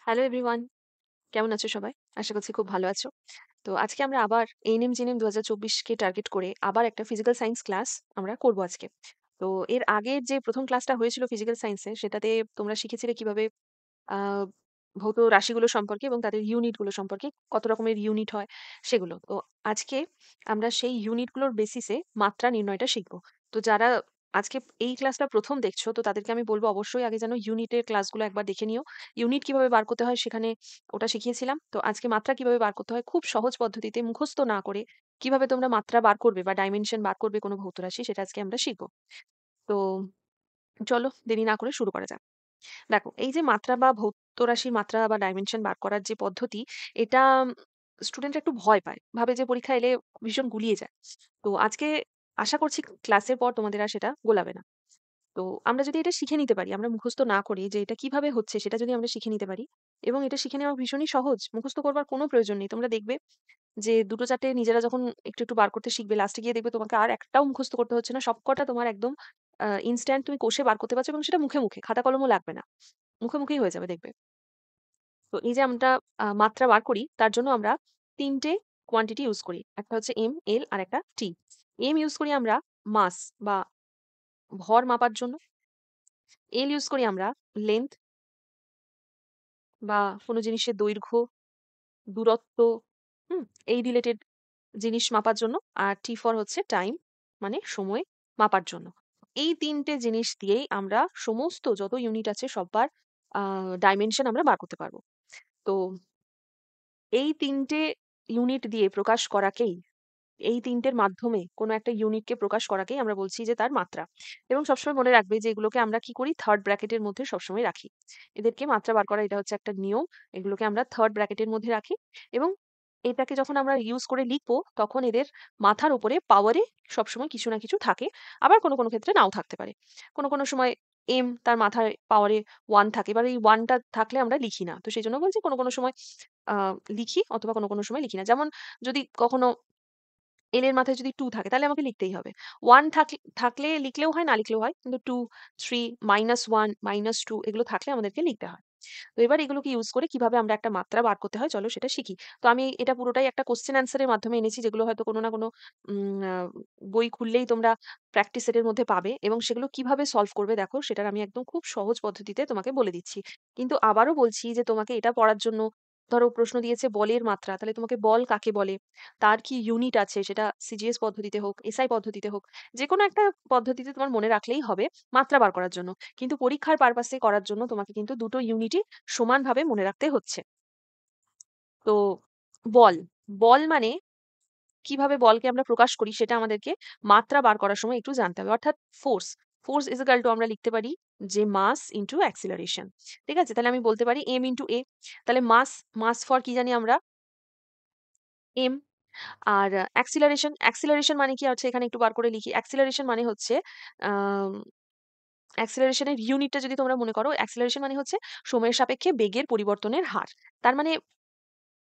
Hello everyone, কেমন আছো সবাই? আশা করছি খুব ভালো আছো। তো আজকে আমরা আবার এএনএম জিএনএম ২০২৪ কে টার্গেট করে আবার একটা ফিজিক্যাল সায়েন্স ক্লাস আমরা করব আজকে। তো এর আগের যে ১ম ক্লাসটা হয়েছিল ফিজিক্যাল সায়েন্সে সেটাতে তোমরা শিখেছিলে কিভাবে আ ভৌত রাশিগুলো সম্পর্কে এবং তাদের ইউনিট গুলো সম্পর্কে, কত রকমের ইউনিট হয় সেগুলো। তো আজকে আমরা সেই ইউনিট গুলোর বেসিসে মাত্রা নির্ণয়টা শিখব। তো যারা আজকে এই ক্লাসটা ১ম দেখছো তো তাদেরকে আমি বলব অবশ্যই আগে যেন ইউনিটের ক্লাসগুলো একবার দেখে নিও। ইউনিট কিভাবে বার করতে হয় সেখানে ওটা শিখিয়েছিলাম। তো আজকে মাত্রা কিভাবে বার করতে হয় খুব সহজ পদ্ধতিতে মুখস্থ না করে কিভাবে তোমরা মাত্রা বার করবে বা ডাইমেনশন বার করবে কোনো ভৌত রাশি সেটা আজকে আমরা শিখব। তো চলো দেরি না করে শুরু করা যাক। দেখো এই যে মাত্রা বা ভৌত রাশির মাত্রা বা ডাইমেনশন বার করার যে পদ্ধতি, এটা স্টুডেন্টরা একটু ভয় পায়, ভাবে যে পরীক্ষা এলে ভীষণ গুলিয়ে যায়। তো আজকে আশা করছি ক্লাসের পর তোমাদের আর সেটা গোলাবে না। তো আমরা যদি এটা শিখে নিতে পারি, আমরা মুখস্থ না করি যে এটা কিভাবে হচ্ছে সেটা যদি আমরা শিখে নিতে পারি, এবং এটা শিখে নেওয়া ভীষণই সহজ, মুখস্থ করবার কোনো প্রয়োজন নেই। তোমরা দেখবে যে ২ টো ৪ টে নিজেরা যখন একটু, একটু বার করতে শিখবে, লাস্টে গিয়ে দেখবে তোমাকে আর একটাও মুখস্থ করতে হচ্ছে না। সবকটা তোমার একদম ইনস্ট্যান্ট তুমি কষে বার করতে পারছো এবং সেটা মুখে, মুখে, খাতা কলমও লাগবে না। মুখে, মুখেই হয়ে যাবে দেখবে। তো এই যে আমরা মাত্রা বার করি তার জন্য আমরা ৩ টে কোয়ান্টিটি ইউজ করি। একটা হচ্ছে এম, এল আর একটা টি। এম ইউজ করি আমরা মাস বা ভর মাপার জন্য। এল ইউজ করি আমরা লেংথ বা কোনো জিনিসের দৈর্ঘ্য, দূরত্ব, হুম? এই রিলেটেড জিনিস মাপার জন্য। আর টি ফর হচ্ছে টাইম, মানে সময় মাপার জন্য। এই ৩ টে জিনিস দিয়েই আমরা সমস্ত যত ইউনিট আছে সব্বার আ ডাইমেনশন আমরা বার করতে পারব। তো এই ৩ টে ইউনিট দিয়ে প্রকাশ করাকেই, এই ৩ টের মাধ্যমে কোনো একটা ইউনিটকে প্রকাশ করাকেই আমরা বলছি যে তার মাত্রা। এবং সবসময় মনে রাখবে যে এগুলোকে আমরা কি করি? থার্ড ব্র্যাকেটের মধ্যে সবসময় রাখি। এদেরকে মাত্রা বার করা এটা হচ্ছে একটা নিয়ম। এগুলোকে আমরা থার্ড ব্র্যাকেটের মধ্যে রাখি এবং এটাকে যখন আমরা ইউজ করে লিখবো তখন এদের মাথার উপরে পাওয়ারে সবসময় কিছু না কিছু থাকে। আবার কোনো, কোনো ক্ষেত্রে নাও থাকতে পারে। কোনো, কোনো সময় এম তার মাথায় পাওয়ারে 1 থাকে। এবার এই 1 টা থাকলে আমরা লিখি না। তো সেজন্য বলছি কোনো, কোনো সময় আ লিখি অথবা কোনো, কোনো সময় লিখি না। যেমন যদি কখনো এন এর মাথায় যদি 2 থাকে তাহলে আমাকে লিখতেই হবে। 1 থাকলে লিখলেও হয়, না লিখলেও হয়। কিন্তু 2, 3, -1, -2 এগুলো থাকলে আমাদেরকে লিখতে হয়। তো এবার এগুলোকে ইউজ করে কিভাবে আমরা একটা মাত্রা বার করতে হয় চলো সেটা শিখি। তো আমি এটা পুরোটাই একটা কোয়েশ্চেন অ্যান্সার এর মাধ্যমে এনেছি, যেগুলো হয়তো কোনো না কোনো উম আ বই খুললেই তোমরা প্র্যাকটিস সেট এর মধ্যে পাবে এবং সেগুলো কিভাবে সলভ করবে দেখো সেটার আমি একদম খুব সহজ পদ্ধতিতে তোমাকে বলে দিচ্ছি। কিন্তু আবারও বলছি যে তোমাকে এটা পড়ার জন্য, ধরো প্রশ্ন দিয়েছে বলের মাত্রা, তাহলে তোমাকে বল কাকে বলে? তার কি ইউনিট আছে, সেটা সিজিএস পদ্ধতিতে হোক, এসআই পদ্ধতিতে হোক, যেকোনো একটা পদ্ধতিতে তোমার মনে রাখলেই হবে মাত্রা বার করার জন্য। কিন্তু পরীক্ষার পারপাসে করার জন্য তোমাকে কিন্তু দুটো ইউনিটই সমানভাবে মনে রাখতে হচ্ছে। তো বল, বল মানে কিভাবে বলকে আমরা প্রকাশ করি সেটা আমাদেরকে মাত্রা বার করার সময় একটু জানতে হবে। অর্থাৎ force, force is equal to আমরা লিখতে পারি যে মাস ইনটু অ্যাক্সিলারেশন। ঠিক আছে? তাহলে আমি বলতে পারি এম ইনটু এ। তাহলে মাস, মাস ফর কি জানি আমরা? এম। আর অ্যাক্সিলারেশন, অ্যাক্সিলারেশন মানে কি হচ্ছে এখানে একটু বার করে লিখি। অ্যাক্সিলারেশন মানে হচ্ছে আম অ্যাক্সিলারেশন এর ইউনিটটা যদি তোমরা মনে করো, অ্যাক্সিলারেশন মানে হচ্ছে সময়ের সাপেক্ষে বেগের পরিবর্তনের হার। তার মানে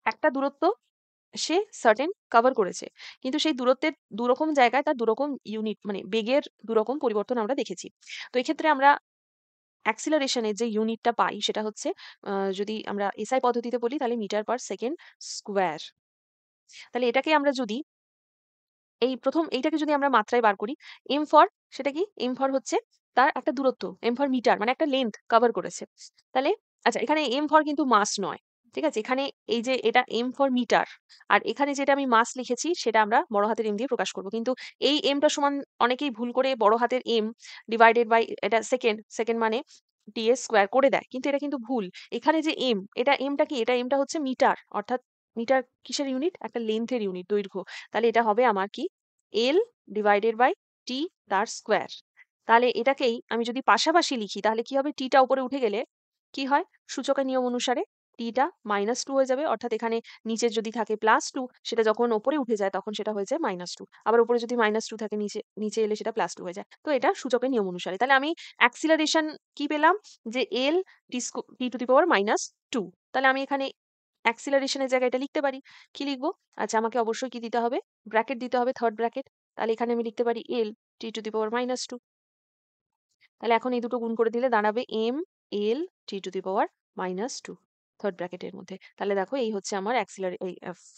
একটা দূরত্ব সে সার্টেন কভার করেছে। কিন্তু সেই দূরত্বের ২ রকম জায়গায় তার ২ রকম ইউনিট, মানে বেগের ২ রকম পরিবর্তন আমরা দেখেছি। তো এক্ষেত্রে আমরা অ্যাক্সিলারেশন এর যে ইউনিটটা পাই সেটা হচ্ছে যদি আমরা এসআই পদ্ধতিতে বলি তাহলে মিটার পার সেকেন্ড স্কোয়ার। তাহলে এটাকে আমরা যদি এই ১ম এইটাকে যদি আমরা মাত্রায় বার করি, এম ফর সেটা কি? এম ফর হচ্ছে তার একটা দূরত্ব। এম ফর মিটার মানে একটা লেংথ কভার করেছে। তাহলে আচ্ছা, এখানে এম ফর কিন্তু মাস নয়। ঠিক আছে? এখানে এই যে এটা এম ফর মিটার। আর এখানে যেটা আমি মাস লিখেছি সেটা আমরা বড় হাতের এম দিয়ে প্রকাশ করব। কিন্তু এই এমটা সমান অনেকেই ভুল করে বড় হাতের এম ডিভাইডেড বাই এটা সেকেন্ড, সেকেন্ড মানে ds স্কয়ার করে দেয়। কিন্তু এটা কিন্তু ভুল। এখানে যে এম, এটা এমটা কি? এটা এমটা হচ্ছে মিটার। অর্থাৎ মিটার কিসের ইউনিট? একটা লেংথের ইউনিট, দৈর্ঘ্য। তাহলে এটা হবে আমার কি? L ডিভাইডেড বাই T তার স্কোয়ার। তাহলে এটাকেই আমি যদি পাশাপাশি লিখি তাহলে কি হবে? T টা উপরে উঠে গেলে কি হয়? সূচকের নিয়ম অনুসারে T টা -2 হয়ে যাবে। অর্থাৎ এখানে নিচে যদি থাকে +2, সেটা যখন উপরে উঠে যায় তখন সেটা হয়ে যায় -2। আবার উপরে যদি -2 থাকে নিচে, নিচে এলে সেটা +2 হয়ে যায়। তো এটা সূচকের নিয়ম অনুসারে। তাহলে আমি অ্যাক্সিলারেশন কি পেলাম? যে L T two the power -2। তাহলে আমি এখানে অ্যাক্সিলারেশন এর জায়গায় এটা লিখতে পারি। কি লিখব? আচ্ছা, আমাকে অবশ্যই কি দিতে হবে? ব্র্যাকেট দিতে হবে, থার্ড ব্র্যাকেট। তাহলে এখানে আমি লিখতে পারি L T two the power -2। তাহলে এখন এই দুটো গুণ করে দিলে দাঁড়াবে M L T two the power -2। Third ব্র্যাকেটের মধ্যে। তাহলে দেখো এই হচ্ছে আমার এই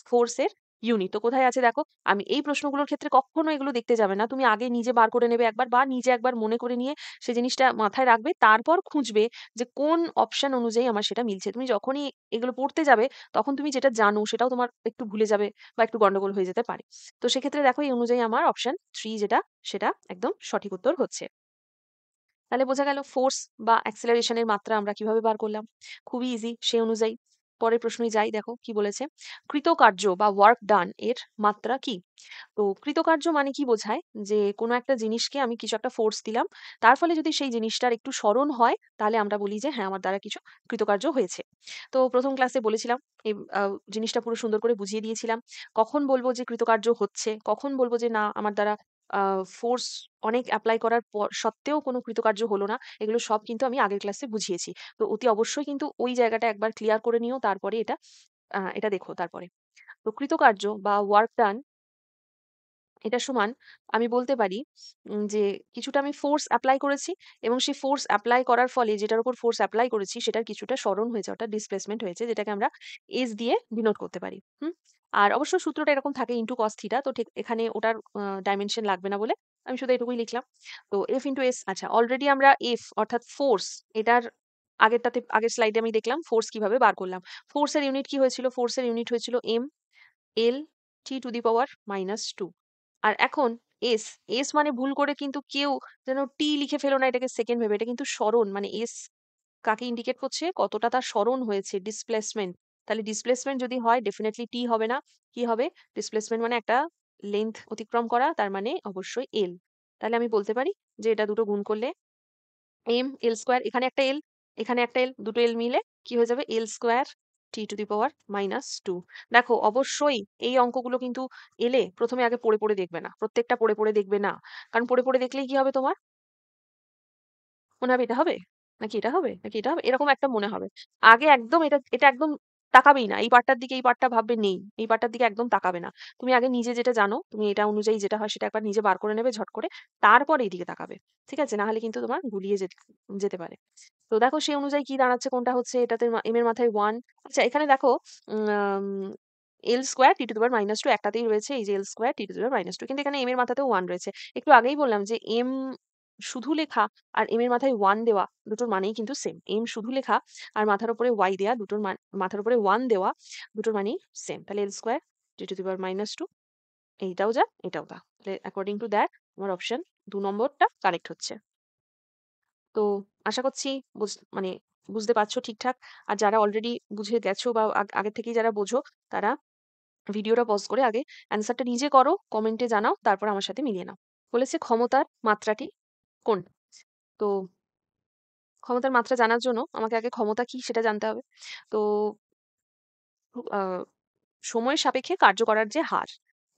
ফোর্সের ইউনিট। তো কোথায় আছে দেখো, আমি এই প্রশ্নগুলোর ক্ষেত্রে কখনো এগুলো দেখতে যাবে না, তুমি আগে নিজে বার করে নেবে একবার, বা নিজে একবার মনে করে নিয়ে সেই জিনিসটা মাথায় রাখবে, তারপর খুঁজবে যে কোন অপশন অনুযায়ী আমার সেটা মিলছে। তুমি যখনই এগুলো পড়তে যাবে তখন তুমি যেটা জানো সেটাও তোমার একটু ভুলে যাবে বা একটু গন্ডগোল হয়ে যেতে পারে। তো সেক্ষেত্রে দেখো এই অনুযায়ী আমার অপশন 3 যেটা, সেটা একদম সঠিক উত্তর হচ্ছে। তাহলে বোঝা গেল ফোর্স বা অ্যাক্সেলারেশনের মাত্রা আমরা কিভাবে বার করলাম। খুবই ইজি। সেই অনুযায়ী পরের প্রশ্নে যাই, দেখো কি বলেছে। কৃতকার্য বা ওয়ার্ক ডান এর মাত্রা কি? তো কৃতকার্য মানে কি বোঝায়, যে কোনো একটা জিনিসকে আমি কিছু একটা ফোর্স দিলাম, তার ফলে যদি সেই জিনিসটার একটু স্মরণ হয়, তাহলে আমরা বলি যে হ্যাঁ আমার দ্বারা কিছু কৃতকার্য হয়েছে। তো প্রথম ক্লাসে বলেছিলাম, এই জিনিসটা পুরো সুন্দর করে বুঝিয়ে দিয়েছিলাম, কখন বলবো যে কৃতকার্য হচ্ছে, কখন বলবো যে না আমার দ্বারা ফোর্স অনেক অ্যাপ্লাই করার পর সত্ত্বেও কোনো কৃতকার্য হলো না, এগুলো সব কিন্তু আমি আগের ক্লাসে বুঝিয়েছি। তো অতি অবশ্যই কিন্তু ওই জায়গাটা একবার ক্লিয়ার করে নিও, তারপরে এটা দেখো তারপরে। তো কৃতকার্য বা ওয়ার্ক ডান, এটা সমান আমি বলতে পারি যে কিছুটা আমি ফোর্স অ্যাপ্লাই করেছি, এবং সেই ফোর্স অ্যাপ্লাই করার ফলে যেটার উপর ফোর্স অ্যাপ্লাই করেছি সেটার কিছুটা সরণ হয়েছে, অর্থাৎ ডিসপ্লেসমেন্ট হয়েছে, যেটাকে আমরা এস দিয়ে ডিনোট করতে পারি। আর অবশ্য সূত্রটা এরকম থাকে ইন্টু কস থিটা, তো ঠিক এখানে ওটার ডাইমেনশন লাগবে না বলে আমি শুধু এটুকুই লিখলাম। তো এফ ইন্টু এস, আচ্ছা অলরেডি আমরা এফ অর্থাৎ ফোর্স, এটার আগের স্লাইডে আমি দেখলাম ফোর্স কিভাবে বার করলাম। ফোর্সের ইউনিট কি হয়েছিল? ফোর্সের ইউনিট হয়েছিল M L T to the power -2। আর এখন এস, এস মানে ভুল করে কিন্তু কেউ যেন টি লিখে ফেলো না এটাকে সেকেন্ড ভেবে, এটা কিন্তু সরণ, মানে এস কাকে ইন্ডিকেট করছে, কতটা তার সরণ হয়েছে, ডিসপ্লেসমেন্ট। তাহলে ডিসপ্লেসমেন্ট যদি হয় ডেফিনেটলি টি হবে না, কি হবে? ডিসপ্লেসমেন্ট মানে একটা লেন্থ অতিক্রম করা, তার মানে অবশ্যই এল। তাহলে আমি বলতে পারি যে এটা দুটো গুণ করলে এম এল স্কোয়ার, এখানে একটা এল, এখানে একটা এল, দুটো এল মিলে কি হয়ে যাবে? এল square T to the power -2। দেখো অবশ্যই এই অঙ্কগুলো কিন্তু এলে প্রথমে আগে পড়ে পড়ে দেখবে না, প্রত্যেকটা পড়ে পড়ে দেখবে না, কারণ পড়ে পড়ে দেখলেই কি হবে তোমার মনে হবে এটা হবে নাকি এটা হবে নাকি এটা হবে, এরকম একটা মনে হবে। আগে একদম এটা এটা একদম তাকাবেই না এই পার্টটার দিকে, এই পার্টটা ভাববে নেই, এই পার্টটার দিকে একদম তাকাবে না। তুমি আগে নিজে যেটা জানো, তুমি এটা অনুযায়ী যেটা হয় সেটা একবার নিজে বার করে নেবে ঝট করে, তারপরে এইদিকে তাকাবে। ঠিক আছে? না হলে কিন্তু তোমার গুলিয়ে যেতে যেতে পারে। তো দেখো সেই অনুযায়ী কি দাঁড়াচ্ছে, কোনটা হচ্ছে, এটাতে এম এর মাথায় 1। আচ্ছা এখানে দেখো এল square T to the power -2 একটাতেই রয়েছে, এই যে এল square T to the power -2, কিন্তু এখানে এম এর মাথাতেও 1 রয়েছে। একটু আগেই বললাম যে এম শুধু লেখা আর এম এর মাথায় 1 দেওয়া দুটোর মানেই কিন্তু সেম। এম শুধু লেখা আর মাথার উপরে ওয়াই দেওয়া দুটোর মাথার উপরে 1 দেওয়া দুটোর মানেই সেম। তাহলে এল square T to the power -2, এইটাও যা এটাও তা, তাহলে অ্যাকর্ডিং টু দ্যাট আমার অপশন 2 নম্বরটা কারেক্ট হচ্ছে। তো আশা করছি মানে বুঝতে পারছো ঠিকঠাক। আর যারা অলরেডি বুঝে গেছো বা আগে থেকেই যারা বোঝো, তারা ভিডিওটা পজ করে আগে অ্যান্সারটা নিজে করো, কমেন্টে জানাও, তারপর আমার সাথে মিলিয়ে নাও। বলেছে ক্ষমতার মাত্রাটি কোন? তো ক্ষমতার মাত্রা জানার জন্য আমাকে আগে ক্ষমতা কি সেটা জানতে হবে। তো আহ, সময়ের সাপেক্ষে কার্য করার যে হার,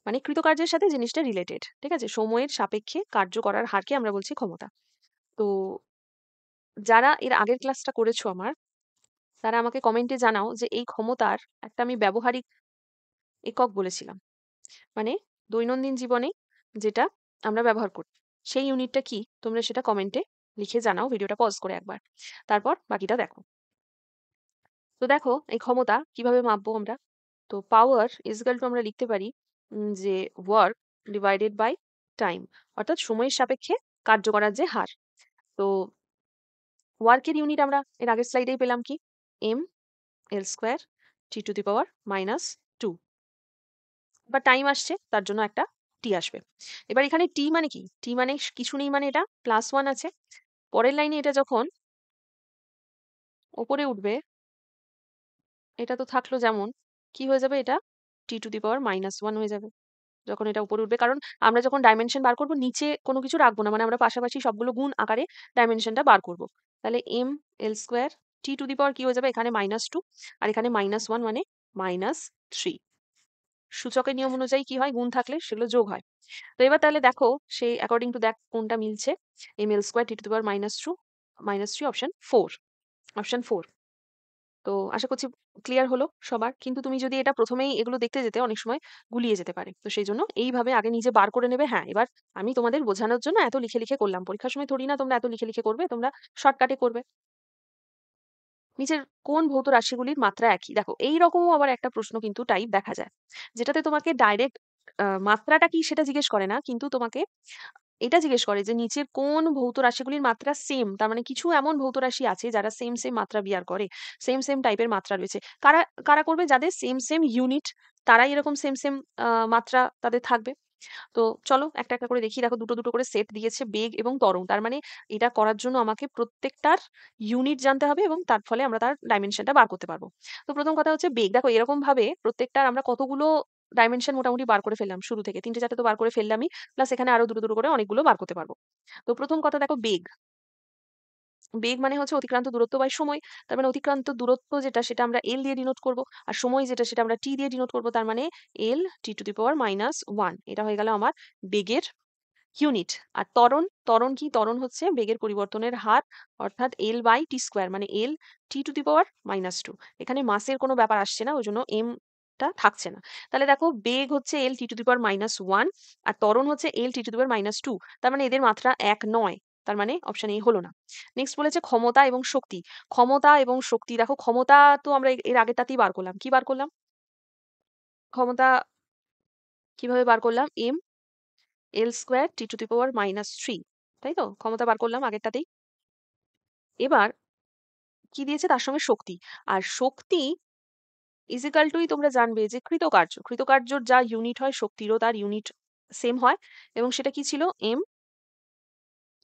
মানে কৃতকার্যের সাথে জিনিসটা রিলেটেড, ঠিক আছে? সময়ের সাপেক্ষে কার্য করার হারকে আমরা বলছি ক্ষমতা। তো যারা এর আগের ক্লাসটা করেছো আমার, তারা আমাকে কমেন্টে জানাও যে এই ক্ষমতার একটা আমি ব্যবহারিক একক বলেছিলাম, মানে দৈনন্দিন জীবনে যেটা আমরা ব্যবহার করি, সেই ইউনিটটা কি তোমরা সেটা কমেন্টে লিখে জানাও, ভিডিওটা পজ করে একবার, তারপর বাকিটা দেখো। তো দেখো এই ক্ষমতা কিভাবে মাপবো আমরা। তো পাওয়ার ইজকাল টু আমরা লিখতে পারি যে ওয়ার্ক ডিভাইডেড বাই টাইম, অর্থাৎ সময়ের সাপেক্ষে কার্য করার যে হার। তো ওয়ার্কের ইউনিট আমরা এর আগের স্লাইডেই পেলাম কি? M L square T to the power -2। বা টাইম আসছে তার জন্য একটা টি আসবে। এবার এখানে টি মানে কি? টি মানে কিছু নেই, মানে এটা +1 আছে। পরের লাইনে এটা যখন ওপরে উঠবে, এটা তো থাকলো যেমন, কি হয়ে যাবে এটা? টি টু দি পাওয়ার -1 হয়ে যাবে যখন এটা উপরে উঠবে, কারণ আমরা যখন ডাইমেনশন বার করব নিচে কোনো কিছু রাখবো না, মানে আমরা পাশাপাশি সবগুলো গুণ আকারে ডাইমেনশনটা বার করব। তাহলে M L square T to the power কি হয়ে যাবে? এখানে -2 আর এখানে -1 মানে -3। সূচকের নিয়ম অনুযায়ী কি হয়? গুণ থাকলে সেগুলো যোগ হয়। তো এবার তাহলে দেখো সেই অ্যাকর্ডিং টু দেখ কোনটা মিলছে। M L square T to the power -3 option 4, option 4। তো আশা করছি ক্লিয়ার হলো সবার। কিন্তু তুমি যদি এটা প্রথমেই এগুলো দেখতে যেতে অনেক সময় গুলিয়ে যেতে পারে। তো সেই জন্য এইভাবে আগে নিজে বার করে নেবে। হ্যাঁ, এবার আমি তোমাদের বোঝানোর জন্য এত লিখে লিখে করলাম। পরীক্ষার সময় থোড়ি না তোমরা এত লিখে লিখে করবে, তোমরা শর্টকাটে করবে। নিচের কোন ভৌত রাশিগুলির মাত্রা একই? দেখো এইরকমও আবার একটা প্রশ্ন কিন্তু টাইপ দেখা যায়, যেটাতে তোমাকে ডাইরেক্ট মাত্রাটা কি সেটা জিজ্ঞেস করে না, কিন্তু তোমাকে এটা জিজ্ঞেস করে যে নিচের কোন ভৌত রাশিগুলির মাত্রা সেম। তার মানে কিছু এমন ভৌত রাশি আছে যারা সেম সেম মাত্রা বিয়ার করে, সেম সেম টাইপের মাত্রা রয়েছে। কারা কারা করবে? যাদের সেম সেম ইউনিট, তারাই এরকম সেম সেম মাত্রা তাদের থাকবে। তো চলো একটা একটা করে দেখি। দেখো দুটো দুটো করে সেট দিয়েছে, বেগ এবং ত্বরণ। তার মানে এটা করার জন্য আমাকে প্রত্যেকটার ইউনিট জানতে হবে এবং তার ফলে আমরা তার ডাইমেনশনটা বার করতে পারবো। তো প্রথম কথা হচ্ছে বেগ। দেখো এরকম ভাবে প্রত্যেকটার আমরা কতগুলো ডাইমেনশন মোটামুটি বার করে ফেললাম শুরু থেকে, তিনটে চারটে তো বার করে ফেললামই, প্লাস এখানে আরো দুটো দুটো করে অনেকগুলো বার করতে পারবো। তো প্রথম কথা দেখো বেগ। বেগ মানে হচ্ছে অতিক্রান্ত দূরত্ব বাই সময়। তার মানে অতিক্রান্ত দূরত্ব যেটা সেটা আমরা এল দিয়ে ডিনোট করব, আর সময় যেটা সেটা আমরা টি দিয়ে ডিনোট করব। তার মানে এল টি টু দি পাওয়ার -1, এটা হয়ে গেল আমার বেগের ইউনিট। আর ত্বরণ, ত্বরণ কি? ত্বরণ হচ্ছে বেগের পরিবর্তনের হার, অর্থাৎ এল বাই টি স্কোয়ার, মানে এল টি টু দি পাওয়ার -2। এখানে মাসের কোনো ব্যাপার আসছে না, ওই জন্য এম টা থাকছে না। তাহলে দেখো বেগ হচ্ছে এল টি টু দি পাওয়ার -1 আর ত্বরণ হচ্ছে এল টি টু দি পাওয়ার -2। তার মানে এদের মাত্রা এক নয়। তার মানে অপশন এ হলো না। নেক্সট বলেছে ক্ষমতা এবং শক্তি। ক্ষমতা এবং শক্তি, দেখো ক্ষমতা তো আমরা এর আগেরটাতেই বার করলাম। কি বার করলাম? ক্ষমতা কিভাবে বার করলাম? M L square T to the power -3, তাই তো? ক্ষমতা বার করলাম আগেরটাতেই। এবার কি দিয়েছে তার সঙ্গে শক্তি। আর শক্তি ইজিক্যাল টুই তোমরা জানবে যে কৃতকার্য, কৃতকার্যর যা ইউনিট হয় শক্তিরও তার ইউনিট সেম হয়, এবং সেটা কি ছিল? M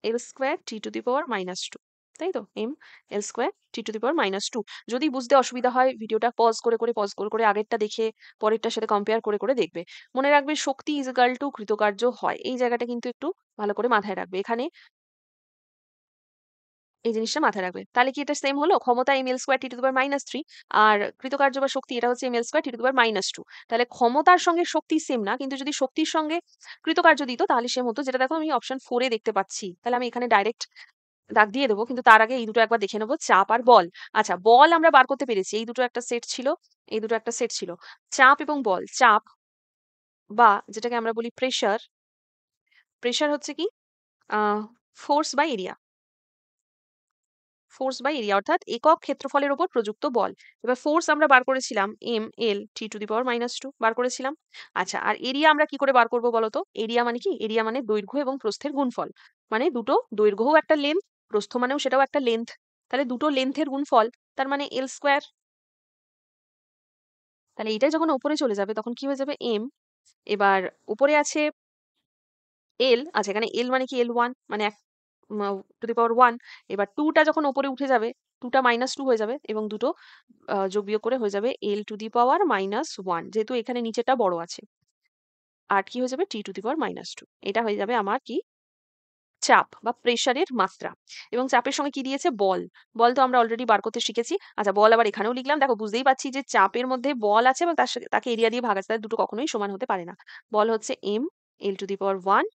L square T to the power -2, তাই তো? M L square T to the power -2। যদি বুঝতে অসুবিধা হয় ভিডিওটা পজ করে করে আগেরটা দেখে পরেরটার সাথে কম্পেয়ার করে করে দেখবে। মনে রাখবে শক্তি ইজিক্যাল টু কৃতকার্য হয়, এই জায়গাটা কিন্তু একটু ভালো করে মাথায় রাখবে। এখানে এই জিনিসটা মাথায় রাখবে। তাহলে কি এটা সেম হলো? ক্ষমতা ml square T to the power -3, আর কৃতকার্য বা শক্তি এটা হচ্ছে ml square T to the power -2। তাহলে ক্ষমতার সঙ্গে শক্তি সেম না, কিন্তু যদি শক্তির সঙ্গে কৃতকার্য দিত তাহলে সেম হতো, যেটা দেখো আমি অপশন 4 এ দেখতে পাচ্ছি। তাহলে আমি এখানে ডাইরেক্ট দাগ দিয়ে দেবো, কিন্তু তার আগে এই দুটো একবার দেখে নেবো, চাপ আর বল। আচ্ছা, বল আমরা বার করতে পেরেছি, এই দুটো একটা সেট ছিল, এই দুটো একটা সেট ছিল। চাপ এবং বল। চাপ বা যেটাকে আমরা বলি প্রেসার, প্রেসার হচ্ছে কি? Force by area, force by area, অর্থাৎ একক ক্ষেত্রফলের উপর প্রযুক্ত বল। এবার ফোর্স আমরা বার করেছিলাম M L T to the power -2 বার করেছিলাম। আচ্ছা, আর এরিয়া আমরা কি করে বার করবো বলতো? এরিয়া মানে কি? এরিয়া মানে দৈর্ঘ্য এবং প্রস্থের গুণফল। মানে দুটো দৈর্ঘ্যও একটা লেন্থ, প্রস্থ মানেও সেটাও একটা লেন্থ। তাহলে দুটো লেন্থের গুণফল, তার মানে এল স্কোয়ার। তাহলে এইটাই যখন উপরে চলে যাবে তখন কি হয়ে যাবে? এম। এবার উপরে আছে এল, আচ্ছা এখানে এল মানে কি? এল ওয়ান মানে এক টু দি পাওয়ার ওয়ান। এবার টুটা যখন উপরে উঠে যাবে, টুটা -2 হয়ে যাবে এবং দুটো যোগ বিয়োগ করে হয়ে যাবে এল টু দি পাওয়ার -1, যেহেতু এখানে নিচেটা বড় আছে। আর কি হয়ে যাবে? টি টু দি পাওয়ার -2। এটা হয়ে যাবে আমার কি? চাপ বা প্রেসারের মাত্রা। এবং চাপের সঙ্গে কি দিয়েছে? বল। বল তো আমরা অলরেডি বার করতে শিখেছি। আচ্ছা, বল আবার এখানেও লিখলাম। দেখো বুঝতেই পারছি যে চাপের মধ্যে বল আছে এবং তার সাথে তাকে এরিয়া দিয়ে ভাগ আছে, তাহলে দুটো কখনোই সমান হতে পারে না। বল হচ্ছে M L to the power 1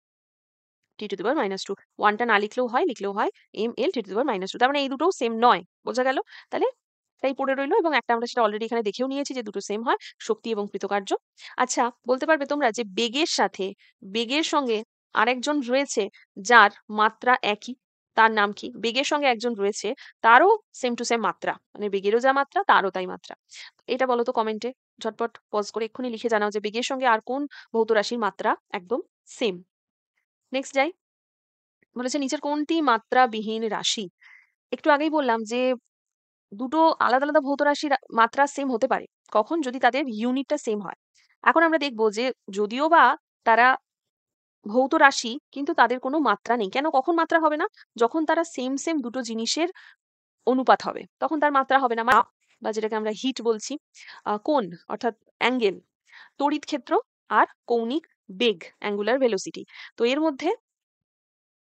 T to the power -2। 1 টা না লিখলেও হয়, লিখলেও হয় M L T to the power -2। তার মানে এই দুটোও সেম নয়। বোঝা গেল? তাহলে তাই পড়ে রইলো, এবং একটা আমরা সেটা অলরেডি এখানে দেখেও নিয়েছি যে দুটো সেম হয়, শক্তি এবং কৃতকার্য। আচ্ছা, বলতে পারবে তোমরা যে বেগের সাথে, বেগের সঙ্গে আরেকজন রয়েছে যার মাত্রা একই, তার নাম কি? বেগের সঙ্গে একজন রয়েছে, তারও সেম টু সেম মাত্রা, মানে বেগেরও যা মাত্রা তারও তাই মাত্রা। এটা বলো তো কমেন্টে, ঝটপট পজ করে এক্ষুনি লিখে জানাও যে বেগের সঙ্গে আর কোন ভৌত রাশির মাত্রা একদম সেম। নেক্সট যাই। বলেছে নিচের কোনটি মাত্রাবিহীন রাশি? একটু আগেই বললাম যে দুটো আলাদা আলাদা ভৌত রাশির মাত্রা সেম হতে পারে, কখন? যদি তাদের ইউনিটটা সেম হয়। এখন আমরা দেখবো যে যদিও বা তারা ভৌত রাশি কিন্তু তাদের কোনো মাত্রা নেই। কেন? কখন মাত্রা হবে না? যখন তারা সেম সেম দুটো জিনিসের অনুপাত হবে, তখন তার মাত্রা হবে না। বা যেটাকে আমরা হিট বলছি, কোণ অর্থাৎ অ্যাঙ্গেল, তড়িৎ ক্ষেত্র আর কৌণিক বেগ, অ্যাঙ্গুলার ভেলোসিটি। তো এর মধ্যে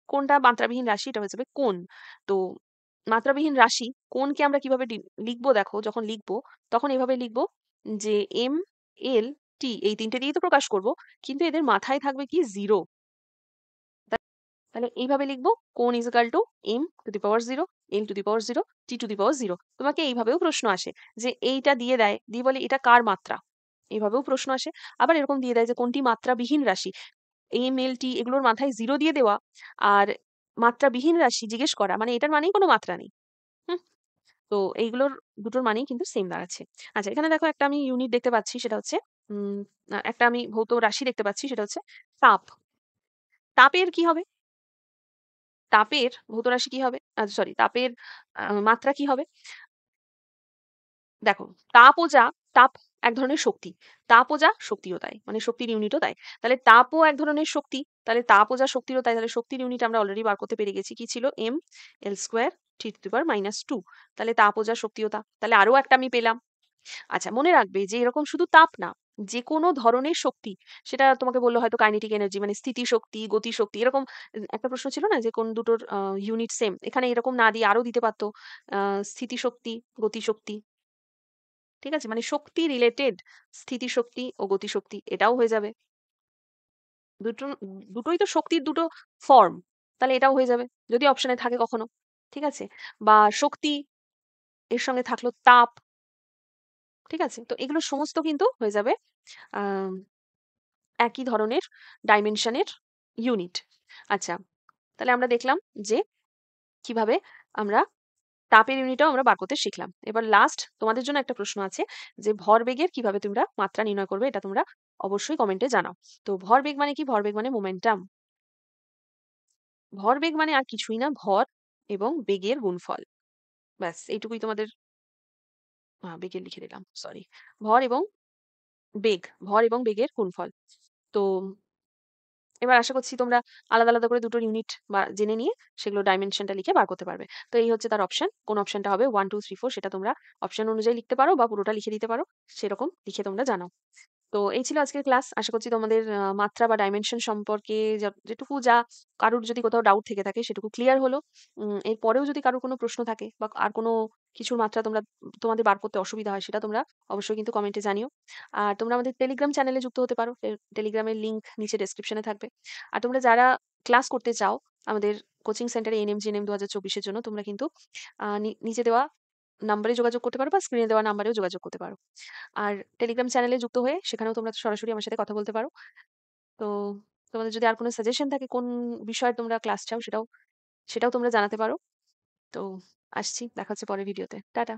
কোনটা মাত্রাবিহীন রাশি? এটা হয়ে যাবে কোণ। তো মাত্রাবিহীন রাশি কোণকে আমরা কিভাবে লিখবো? দেখো যখন লিখবো তখন এভাবে লিখবো যে এম এল টি, এই তিনটে দিয়েই তো প্রকাশ করব, কিন্তু এদের মাথায় থাকবে কি? জিরো। তাহলে এইভাবে লিখবো কোণ is equal to M to the power zero L to the power zero T to the power zero. তোমাকে এইভাবেও প্রশ্ন আসে যে এইটা দিয়ে দেয়, দিয়ে বলে এটা কার মাত্রা, এইভাবেও প্রশ্ন আসে। আবার এরকম দিয়ে দেয় যে কোনটি মাত্রাবিহীন রাশি, এম এল টি এগুলোর মাথায় জিরো দিয়ে দেওয়া, আর মাত্রাবিহীন রাশি জিজ্ঞেস করা, মানে এটার মানেই কোনো মাত্রা নেই। হুম, তো এইগুলোর দুটোর মানেই কিন্তু সেম দাঁড়াচ্ছে। আচ্ছা, এখানে দেখো একটা আমি ইউনিট দেখতে পাচ্ছি, সেটা হচ্ছে একটা আমি ভৌত রাশি দেখতে পাচ্ছি, সেটা হচ্ছে তাপ। তাপের কি হবে? তাপের ভৌত রাশি কি হবে? সরি, তাপের মাত্রা কি হবে? দেখো, তাপও যা, তাপ এক ধরনের শক্তি। তাপও যা, শক্তিও তাই। মানে শক্তির ইউনিটও তাই। তাহলে তাপও এক ধরনের শক্তি, তাহলে তাপও যা, শক্তিরও তাই। তাহলে শক্তির ইউনিট আমরা অলরেডি বার করতে পেরে গেছি। কি ছিল? mL² T⁻²। তাহলে তাপও যা, শক্তিও তা। তাহলে আরো একটা আমি পেলাম। আচ্ছা, মনে রাখবে যে এরকম শুধু তাপ না, যেকোনো ধরনের শক্তি, সেটা তোমাকে বলল হয়তো কাইনেটিক এনার্জি মানে স্থিতিশক্তি, গতিশক্তি, এরকম একটা প্রশ্ন ছিল না যে কোন দুটোর ইউনিট সেম? এখানে এরকম না দিয়ে আরো দিতে পারতো স্থিতিশক্তি, গতিশক্তি। ঠিক আছে? মানে শক্তি রিলেটেড স্থিতিশক্তি ও গতিশক্তি, এটাও হয়ে যাবে। দুটো দুটোই তো শক্তির দুটো ফর্ম। তাহলে এটাও হয়ে যাবে। যদি অপশনে থাকে কখনো। ঠিক আছে? বা শক্তি, এর সঙ্গে থাকলো তাপ। ঠিক আছে? তো এগুলো সমস্ত কিন্তু হয়ে যাবে আম একই ধরনের ডাইমেনশনের ইউনিট। আচ্ছা, তাহলে আমরা দেখলাম যে কিভাবে আমরা তাপের ইউনিটটাও আমরা বার করতে শিখলাম। এবার লাস্ট তোমাদের জন্য একটা প্রশ্ন আছে যে ভরবেগের কিভাবে তোমরা মাত্রা নির্ণয় করবে, এটা তোমরা অবশ্যই কমেন্টে জানাও। তো ভরবেগ মানে কি? ভরবেগ মানে মোমেন্টাম। ভরবেগ মানে আর কিছুই না, ভর এবং বেগের গুণফল। ব্যাস এইটুকুই তোমাদের। বেগের লিখে দিলাম, সরি। ভর এবং বেগ, ভর এবং বেগের গুণফল। তো এবার আশা করছি তোমরা আলাদা আলাদা করে দুটোর ইউনিট বা জেনে নিয়ে সেগুলো ডাইমেনশনটা লিখে বার করতে পারবে। তো এই হচ্ছে তার অপশন। কোন অপশনটা হবে 1 2 3 4 সেটা তোমরা অপশন অনুযায়ী লিখতে পারো বা পুরোটা লিখে দিতে পারো। সেরকম লিখে তোমরা জানাও। তো এই ছিল আজকের ক্লাস। আশা করছি তোমাদের মাত্রা বা ডাইমেনশন সম্পর্কে যেটুকু যা কারুর যদি কোথাও ডাউট থেকে থাকে সেটুকু ক্লিয়ার হলো। এরপরেও যদি কারোর কোনো প্রশ্ন থাকে বা আর কোনো কিছুর মাত্রা তোমাদের বার করতে অসুবিধা হয়, সেটা তোমরা অবশ্যই কিন্তু কমেন্টে জানিও। আর তোমরা আমাদের টেলিগ্রাম চ্যানেলে যুক্ত হতে পারো। টেলিগ্রামের লিংক নিচে ডেসক্রিপশনে থাকবে। আর তোমরা যারা ক্লাস করতে চাও আমাদের কোচিং সেন্টারে এনএম-জিএনএম 2024 এর জন্য, তোমরা কিন্তু নিচে দেওয়া নাম্বারে যোগাযোগ করতে পারো বা স্ক্রিনে দেওয়া নাম্বারেও যোগাযোগ করতে পারো। আর টেলিগ্রাম চ্যানেলে যুক্ত হয়ে সেখানেও তোমরা সরাসরি আমার সাথে কথা বলতে পারো। তো তোমাদের যদি আর কোনো সাজেশন থাকে কোন বিষয়ে তোমরা ক্লাস চাও, সেটাও সেটাও তোমরা জানাতে পারো। তো আসছি, দেখা হচ্ছে পরের ভিডিওতে। টাটা।